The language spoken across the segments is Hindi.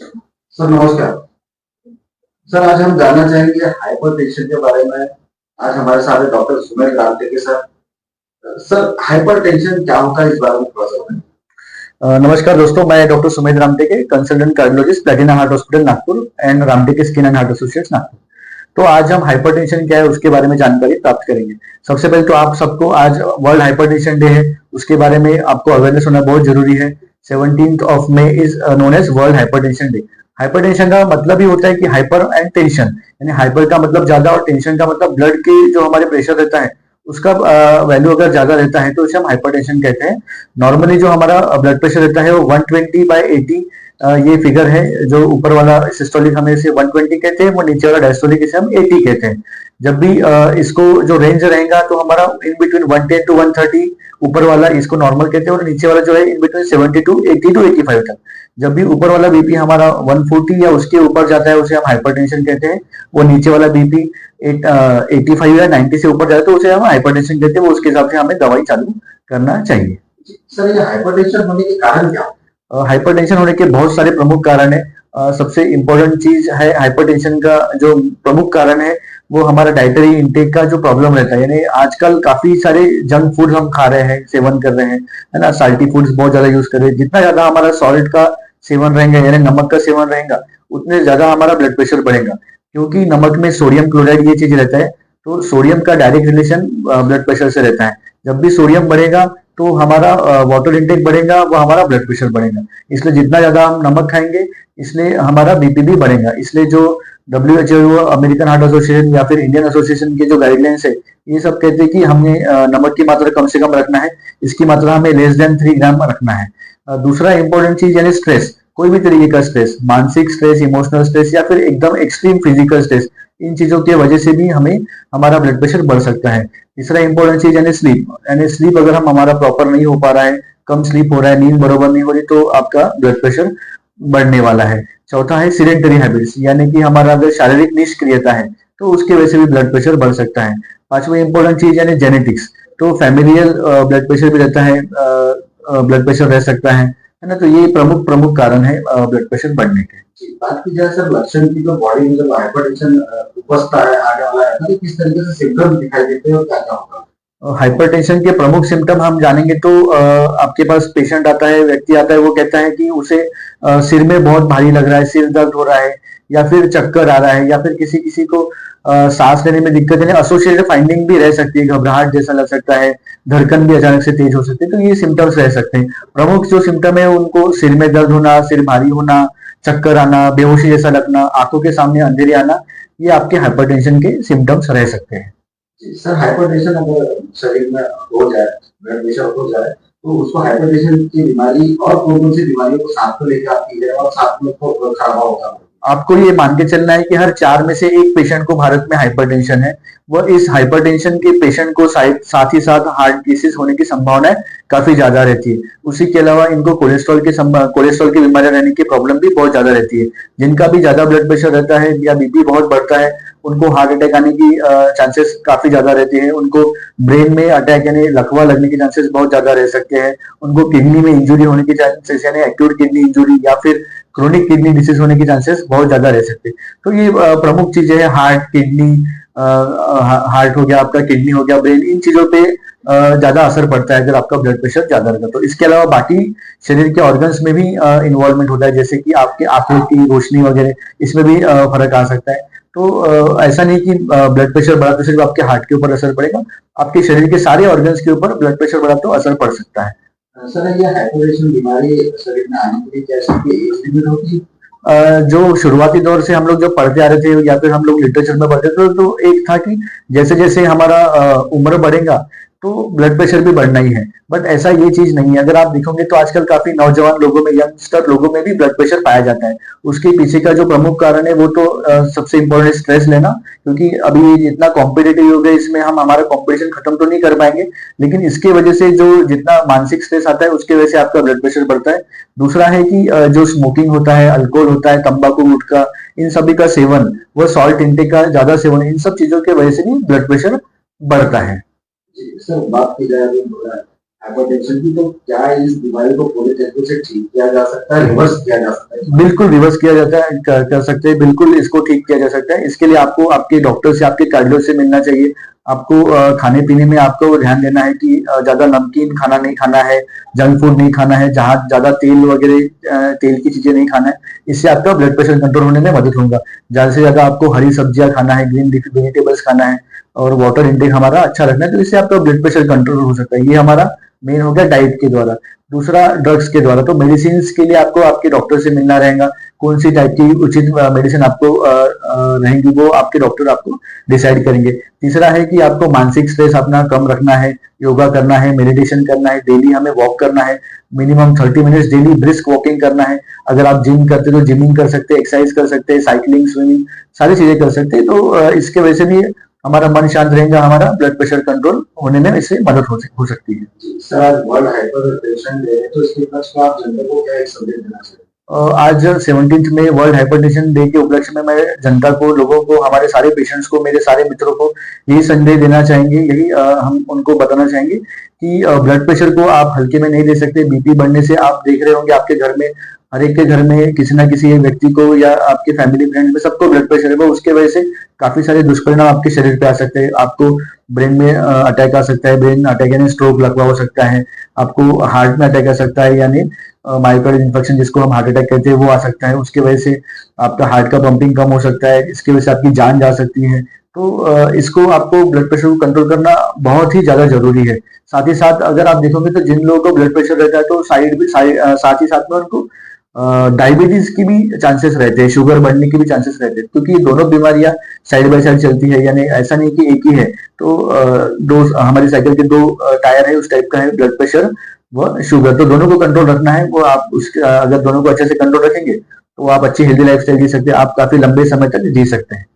सर नमस्कार। सर आज हम जानना चाहेंगे हाइपरटेंशन के बारे में। आज हमारे साथ है डॉक्टर सुमेर रामटे के साथ। सर हाइपरटेंशन क्या होता है इस बारे में थोड़ा सा बताएं। नमस्कार दोस्तों, मैं doctor Sumedh Ramteke, consultant cardiologist, Platina heart hospital Nagpur and Ramteke skin and heart associates Nagpur. तो आज हम हाइपरटेंशन क्या है उसके बारे में जानकारी प्राप्त करेंगे। सबसे पहले तो आप सबको आज वर्ल्ड हाइपरटेंशन डे है, उसके बारे में आपको अवेयरनेस होना बहुत जरूरी है। 17th of May is known as world hypertension day. Hypertension का मतलब ही होता है कि हाइपर एंड टेंशन, यानी हाइपर का मतलब ज्यादा और टेंशन का मतलब ब्लड के जो हमारे प्रेशर रहता है उसका वैल्यू अगर ज्यादा रहता है तो उसे हम हाइपरटेंशन कहते हैं। नॉर्मली जो हमारा ब्लड प्रेशर रहता है वो 120/80 ये फिगर है। जो ऊपर वाला सिस्टोलिक हमें इसे 120 कहते हैं, वो नीचे वाला डायस्टोलिक इसे हम 80 कहते हैं। जब भी इसको जो रेंज रहेगा तो हमारा इन बिटवीन 110 to 130, ऊपर वाला इसको नॉर्मल कहते हैं और नीचे वाला जो है इन बिटवीन 70 to 80 to 85 तक। जब भी ऊपर वाला बीपी हमारा 140 या उसके ऊपर जाता है उसे हम हाइपरटेंशन कहते हैं। वो नीचे वाला बीपी 85 या 90 से ऊपर जाए तो उसे हम हाइपरटेंशन कहते हैं। वो उसके हिसाब से हमें दवाई चालू करना चाहिए। सर ये हाइपरटेंशन होने के कारण क्या होता हाइपरटेंशन होने के बहुत सारे प्रमुख कारण है। सबसे इम्पोर्टेंट चीज है हाइपरटेंशन का जो प्रमुख कारण है वो हमारा डाइटरी इंटेक का जो प्रॉब्लम रहता है। यानी आजकल काफी सारे जंक फूड हम खा रहे हैं, सेवन कर रहे हैं, है ना। साल्टी फूड्स बहुत ज्यादा यूज कर रहे हैं। जितना ज्यादा हमारा सॉल्ट का सेवन रहेगा यानी नमक का सेवन रहेगा उतने ज्यादा हमारा ब्लड प्रेशर बढ़ेगा, क्योंकि नमक में सोडियम क्लोराइड ये चीज रहता है। तो सोडियम का डायरेक्ट रिलेशन ब्लड प्रेशर से रहता है। जब भी सोडियम बढ़ेगा तो हमारा वाटर इंटेक बढ़ेगा, वो हमारा ब्लड प्रेशर बढ़ेगा। इसलिए जितना ज्यादा हम नमक खाएंगे इसलिए हमारा बीपी भी बढ़ेगा। इसलिए जो WHO, अमेरिकन हार्ट एसोसिएशन या फिर इंडियन एसोसिएशन के जो गाइडलाइंस है ये सब कहते हैं कि हमें नमक की मात्रा कम से कम रखना है, इसकी मात्रा हमें लेस देन 3 ग्राम रखना है। दूसरा इंपॉर्टेंट चीज यानी स्ट्रेस, कोई भी तरीके का स्ट्रेस, मानसिक स्ट्रेस, इमोशनल स्ट्रेस या फिर एकदम एक्सट्रीम फिजिकल स्ट्रेस, इन चीजों की वजह से भी हमें हमारा ब्लड प्रेशर बढ़ सकता है। तीसरा इंपॉर्टेंट चीज यानी स्लीप, यानी स्लीप अगर हम हमारा प्रॉपर नहीं हो पा रहा है, कम स्लीप हो रहा है, नींद बरोबर नहीं हो रही तो आपका ब्लड प्रेशर बढ़ने वाला है। चौथा है सीडेंटरी हैबिट्स, यानी कि हमारा अगर शारीरिक निष्क्रियता है तो उसकी वजह से भी ब्लड प्रेशर बढ़ सकता है। पांचवा इंपॉर्टेंट चीज यानी जेनेटिक्स, तो फैमिलियल ब्लड प्रेशर भी रहता है, ब्लड प्रेशर रह सकता है ना। तो ये प्रमुख प्रमुख कारण है ब्लड प्रेशर बढ़ने के। बात की जाए सर लक्षण की, तो बॉडी में जब हाइपरटेंशन उपजता है आने वाला है तो किस तरीके से सिम्टम्स दिखाई देते हैं और क्या क्या होगा। हाइपरटेंशन के प्रमुख सिम्टम हम जानेंगे तो आपके पास पेशेंट आता है, व्यक्ति आता है, वो कहता है कि उसे सिर में बहुत भारी लग रहा है, सिर दर्द हो रहा है, या फिर चक्कर आ रहा है, या फिर किसी किसी को सांस लेने में दिक्कत है। एसोसिएटेड फाइंडिंग भी रह सकती है, घबराहट जैसा लग सकता है, धड़कन भी अचानक से तेज हो सकती है। तो ये सिम्टम्स रह सकते हैं। प्रमुख जो सिम्टम है उनको सिर में दर्द होना, सिर भारी होना, चक्कर आना, बेहोशी जैसा लगना, आंखों के सामने अंधेरे आना, ये आपके हाइपरटेंशन के सिम्टम्स रह सकते हैं। सर हाइपरटेंशन अगर शरीर में हो जाए, ब्लड प्रेशर हो जाए, तो उसको हाइपरटेंशन की बीमारी और कौन कौन सी बीमारियों को साथ में लेकर आती है और साथ में उसको खड़ा होता है। आपको ये मान के चलना है कि हर 4 में से एक पेशेंट को भारत में हाइपरटेंशन है। वह इस हाइपरटेंशन के पेशेंट को साथ ही साथ हार्ट डिसीज होने की संभावना काफी ज्यादा रहती है। उसी के अलावा इनको कोलेस्ट्रॉल की बीमारी रहने की प्रॉब्लम भी बहुत ज्यादा रहती है। जिनका भी ज्यादा ब्लड प्रेशर रहता है या बीपी बहुत बढ़ता है उनको हार्ट अटैक आने की चांसेस काफी ज्यादा रहते हैं। उनको ब्रेन में अटैक यानी लकवा लगने के चांसेस बहुत ज्यादा रह सकते हैं। उनको किडनी में इंजुरी होने के चांसेस यानी एक्यूट किडनी इंजुरी या फिर क्रोनिक किडनी डिसीज होने के चांसेस बहुत ज्यादा रह सकते हैं। तो ये प्रमुख चीजें हैं, हार्ट, किडनी, हार्ट हो गया आपका, किडनी हो गया, ब्रेन, इन चीजों पे ज्यादा असर पड़ता है अगर आपका ब्लड प्रेशर ज्यादा रहता है। तो इसके अलावा बाकी शरीर के ऑर्गन्स में भी इन्वॉल्वमेंट होता है, जैसे कि आपके आंखों की रोशनी वगैरह, इसमें भी फर्क आ सकता है। तो ऐसा नहीं कि ब्लड प्रेशर बढ़ा तो सिर्फ आपके हार्ट के ऊपर असर पड़ेगा, आपके शरीर के सारे ऑर्गन्स के ऊपर ब्लड प्रेशर बढ़ा तो असर पड़ सकता है। सर ये हाइपरटेंशन बीमारी शरीर में आने के लिए क्या इसकी एज लिमिट होती है। जो शुरुआती दौर से हम लोग जब पढ़ते आ रहे थे या फिर हम लोग लिटरेचर में पढ़ते थे तो एक था कि जैसे जैसे हमारा उम्र बढ़ेगा तो ब्लड प्रेशर भी बढ़ना ही है। बट ऐसा ये चीज नहीं है। अगर आप देखोगे तो आजकल काफी नौजवान लोगों में, यंगस्टर लोगों में भी ब्लड प्रेशर पाया जाता है। उसके पीछे का जो प्रमुख कारण है वो तो सबसे इम्पोर्टेंट स्ट्रेस लेना, क्योंकि अभी इतना कॉम्पिटेटिव हो गया, इसमें हम हमारा कॉम्पिटिशन खत्म तो नहीं कर पाएंगे, लेकिन इसके वजह से जो जितना मानसिक स्ट्रेस आता है उसके वजह से आपका ब्लड प्रेशर बढ़ता है। दूसरा है कि जो स्मोकिंग होता है, अल्कोहल होता है, तंबाकू, गुटखा, इन सभी का सेवन, वह सॉल्ट इंटेक का ज्यादा सेवन, इन सब चीजों की वजह से भी ब्लड प्रेशर बढ़ता है। सर बात की जाए हाइपरटेंशन की, तो क्या इस बीमारी को पूरी तरीके से ठीक किया जा सकता है, रिवर्स किया जा सकता है? बिल्कुल रिवर्स किया जाता है, कर सकते हैं, बिल्कुल इसको ठीक किया जा सकता है। इसके लिए आपको आपके डॉक्टर से, आपके कार्डियो से मिलना चाहिए। आपको खाने पीने में आपको ध्यान देना है कि ज्यादा नमकीन खाना नहीं खाना है, जंक फूड नहीं खाना है, जहाँ ज्यादा तेल वगैरह तेल की चीजें नहीं खाना है। इससे आपका ब्लड प्रेशर कंट्रोल होने में मदद होगा। ज्यादा से ज्यादा आपको हरी सब्जियां खाना है, ग्रीन लीफी वेजिटेबल्स खाना है, और वाटर इंटेक हमारा अच्छा रखना है, तो इससे आपका ब्लड प्रेशर कंट्रोल हो सकता है। ये हमारा मेन हो गया डाइट के द्वारा। दूसरा ड्रग्स के द्वारा, तो मेडिसिन के लिए आपको आपके डॉक्टर से मिलना रहेगा। कौन सी टाइप की उचित मेडिसिन आपको रहेंगी, वो आपके डॉक्टर आपको डिसाइड करेंगे। तीसरा है कि आपको मानसिक स्ट्रेस अपना कम रखना है, योगा करना है, मेडिटेशन करना है, डेली हमें वॉक करना है, minimum 30 minutes daily brisk walking करना है। अगर आप जिम करते तो जिमिंग कर सकते हैं, एक्सरसाइज कर सकते हैं, साइकिलिंग, स्विमिंग, सारी चीजें कर सकते हैं। तो इसके वजह से भी हमारा मन शांत रहेगा, हमारा ब्लड प्रेशर कंट्रोल होने में इससे मदद हो सकती है। सर, आज वर्ल्ड हाइपरटेंशन डे है, तो इसके उपलक्ष्य में आप जनता को क्या एक संदेश देना चाहिए? आज 17 में वर्ल्ड हाइपरटेंशन डे के उपलक्ष्य में मैं जनता को, लोगों को, हमारे सारे पेशेंट्स को, मेरे सारे मित्रों को यही संदेश देना चाहेंगे, यही हम उनको बताना चाहेंगे कि ब्लड प्रेशर को आप हल्के में नहीं ले सकते। बीपी बढ़ने से आप देख रहे होंगे आपके घर में, हर एक के घर में किसी ना किसी एक व्यक्ति को या आपके फैमिली फ्रेंड में सबको ब्लड प्रेशर है। वो उसके वजह से काफी सारे दुष्परिणाम आपके शरीर पे आ सकते हैं। आपको ब्रेन में अटैक आ सकता है, ब्रेन अटैक यानी स्ट्रोक लगवा हो सकता है, आपको हार्ट में अटैक आ सकता है, यानी माइक्रोड इन्फेक्शन जिसको हम हार्ट अटैक कहते हैं वो आ सकता है। उसके वजह से आपका हार्ट का पंपिंग कम हो सकता है, इसकी वजह से आपकी जान जा सकती है। तो इसको आपको ब्लड प्रेशर को कंट्रोल करना बहुत ही ज्यादा जरूरी है। साथ ही साथ अगर आप देखोगे तो जिन लोगों को ब्लड प्रेशर रहता है तो साथ ही साथ में उनको डायबिटीज की भी चांसेस रहते हैं, शुगर बढ़ने की भी चांसेस रहते हैं, क्योंकि दोनों बीमारियां साइड बाय साइड चलती है। यानी ऐसा नहीं कि एक ही है। तो दो हमारी साइकिल के दो टायर है, उस टाइप का है ब्लड प्रेशर व शुगर। तो दोनों को कंट्रोल रखना है। वो आप उसके अगर दोनों को अच्छे से कंट्रोल रखेंगे तो आप अच्छी हेल्दी लाइफ स्टाइल जी सकते हैं, आप काफी लंबे समय तक जी सकते हैं।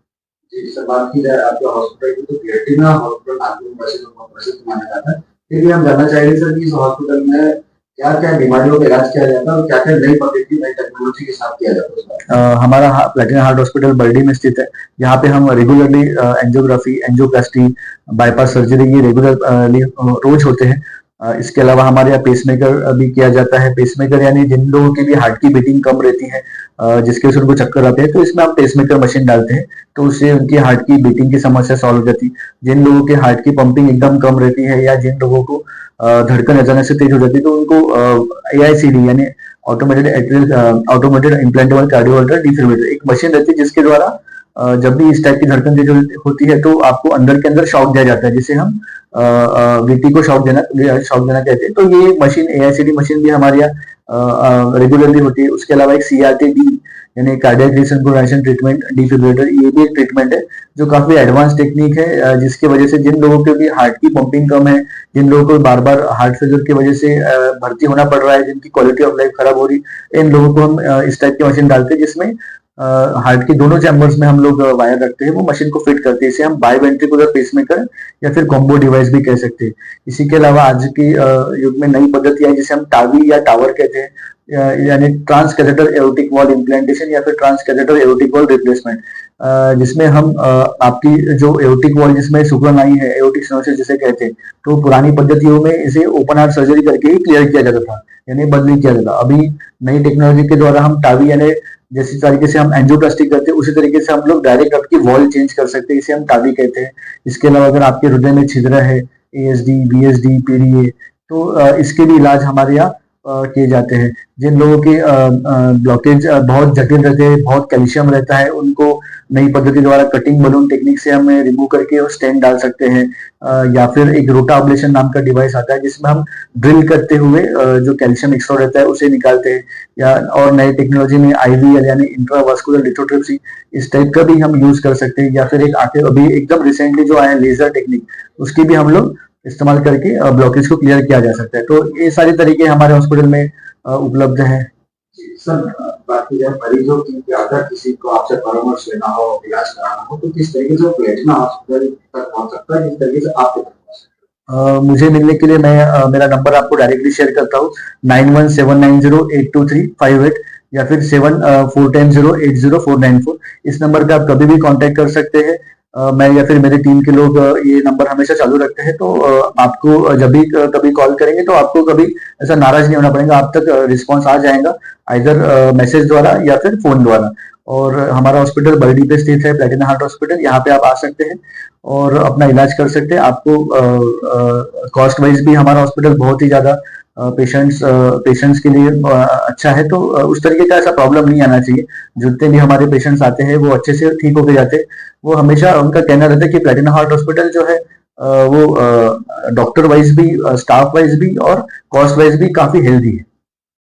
जी सर, बात की जाए आपके हॉस्पिटल की, तो प्लेटिना हॉस्पिटल नागपुर प्रसिद्ध माना जाता है। फिर भी हम जानना चाहेंगे सर कि इस हॉस्पिटल में क्या क्या बीमारियों का इलाज किया जाता है और क्या क्या नई पद्धति, नई टेक्नोलॉजी के साथ किया जाता है? हमारा प्लेटिना हार्ट हॉस्पिटल बर्डी में स्थित है। यहाँ पे हम regularly angiography, angioplasty, bypass surgery ये रेगुलरली रोज होते हैं। इसके अलावा हमारे यहाँ पेसमेकर भी किया जाता है। पेसमेकर यानी जिन लोगों की भी हार्ट की बीटिंग कम रहती है, जिसके वजह से उनको चक्कर आते हैं, तो इसमें हम पेसमेकर मशीन डालते हैं, तो उससे उनकी हार्ट की बीटिंग की समस्या सॉल्व हो जाती है। जिन लोगों के हार्ट की पंपिंग एकदम कम रहती है या जिन लोगों को धड़कन अचानक से तेज हो जाती है, तो उनको AICD यानी ऑटोमेटेड इम्प्लांटेबल कार्डियोवर्टर डिफिब्रिलेटर एक मशीन रहती है, जिसके द्वारा जब भी इस टाइप की धड़कन तेज होती है तो आपको अंदर के अंदर शॉक दिया जाता है, जिसे हम VT को शॉक देना कहते हैं। तो ये मशीन, AICD मशीन भी हमारे यहाँ रेगुलरली होती है। उसके अलावा एक CRT-D यानी कार्डियक रिसिंक्रोनाइजेशन ट्रीटमेंट डिफिब्रिलेटर, ये भी एक ट्रीटमेंट है जो काफी एडवांस टेक्निक है, जिसकी वजह से जिन लोगों के भी हार्ट की पंपिंग कम है, जिन लोगों को बार बार हार्ट फेलियर की वजह से भर्ती होना पड़ रहा है, जिनकी क्वालिटी ऑफ लाइफ खराब हो रही, इन लोगों को हम इस टाइप की मशीन डालते हैं, जिसमें हार्ट के दोनों चैम्बर्स में हम लोग वायर रखते हैं, वो मशीन को फिट करते हैं। इसे हम बाईवेंट्रिकुलर पेसमेकर या फिर कॉम्बो डिवाइस भी कह सकते हैं। इसी के अलावा आज के युग में नई पद्धति है जिसे हम टावी या टावर कहते हैं, यानी transcatheter aortic valve implantation या फिर transcatheter aortic valve replacement, जिसमें हम आपकी जो एओर्टिक वॉल जिसमें सुपरन आई है, एओर्टिक स्टेनोसिस जिसे कहते हैं, तो पुरानी पद्धतियों में इसे ओपन हार्ट सर्जरी करके ही क्लियर किया जाता था, यानी बदली किया जाता। अभी नई टेक्नोलॉजी के द्वारा हम टावी यानी जैसी तरीके से हम एंजियोप्लास्टी करते हैं, उसी तरीके से हम लोग डायरेक्ट आपकी वॉल चेंज कर सकते हैं, इसे हम टावी कहते हैं। इसके अलावा अगर आपके हृदय में छिद्र है, ASD, BSD, PDA, तो इसके भी इलाज हमारे यहाँ किए जाते हैं। जिन लोगों के ब्लॉकेज बहुत जटिल रहते हैं, बहुत कैल्शियम रहता है, उनको नई पद्धति द्वारा कटिंग बलून टेक्निक से हमें रिमूव करके स्टेंट डाल सकते हैं, या फिर एक रोटा अब्लेशन नाम का डिवाइस आता है, जिसमें हम ड्रिल करते हुए जो कैल्शियम एक्स्ट्रा रहता है उसे निकालते हैं। या और नई टेक्नोलॉजी में IVL यानी इंट्रावास्कुलर लिथोट्रिप्सी, इस टाइप का भी हम यूज कर सकते हैं। या फिर एक आके अभी एकदम रिसेंटली जो आया लेजर टेक्निक, उसकी भी हम लोग इस्तेमाल करके ब्लॉकेज को क्लियर किया जा सकता है। तो ये सारी तरीके हमारे हॉस्पिटल में उपलब्ध है। सर, बात की जाए मरीजों की, अगर किसी को आपसे परामर्श लेना हो, इलाज कराना हो, तो किस तरीके से प्लेटिना हॉस्पिटल तक पहुंच सकता है, किस तरीके से आप तक पहुंच सकते हैं? मुझे मिलने के लिए मैं मेरा नंबर आपको डायरेक्टली शेयर करता हूँ, 9179082358 या फिर 7410804994। इस नंबर पे आप कभी भी कांटेक्ट कर सकते हैं। मैं या फिर मेरी टीम के लोग ये नंबर हमेशा चालू रखते हैं, तो आपको जब भी कभी कॉल करेंगे तो आपको कभी ऐसा नाराज नहीं होना पड़ेगा, आप तक रिस्पांस आ जाएगा, आइदर मैसेज द्वारा या फिर फोन द्वारा। और हमारा हॉस्पिटल बर्डी पे स्थित है, प्लेटिना हार्ट हॉस्पिटल, यहाँ पे आप आ सकते हैं और अपना इलाज कर सकते हैं। आपको कॉस्ट वाइज भी हमारा हॉस्पिटल बहुत ही ज्यादा पेशेंट्स के लिए अच्छा है, तो उस तरीके का ऐसा प्रॉब्लम नहीं आना चाहिए। जितने भी हमारे पेशेंट्स आते हैं वो अच्छे से ठीक होके जाते हैं। वो हमेशा उनका कहना रहता है कि प्लेटिना हार्ट हॉस्पिटल जो है वो डॉक्टर वाइज भी, स्टाफ वाइज भी और कॉस्ट वाइज भी काफी हेल्दी है।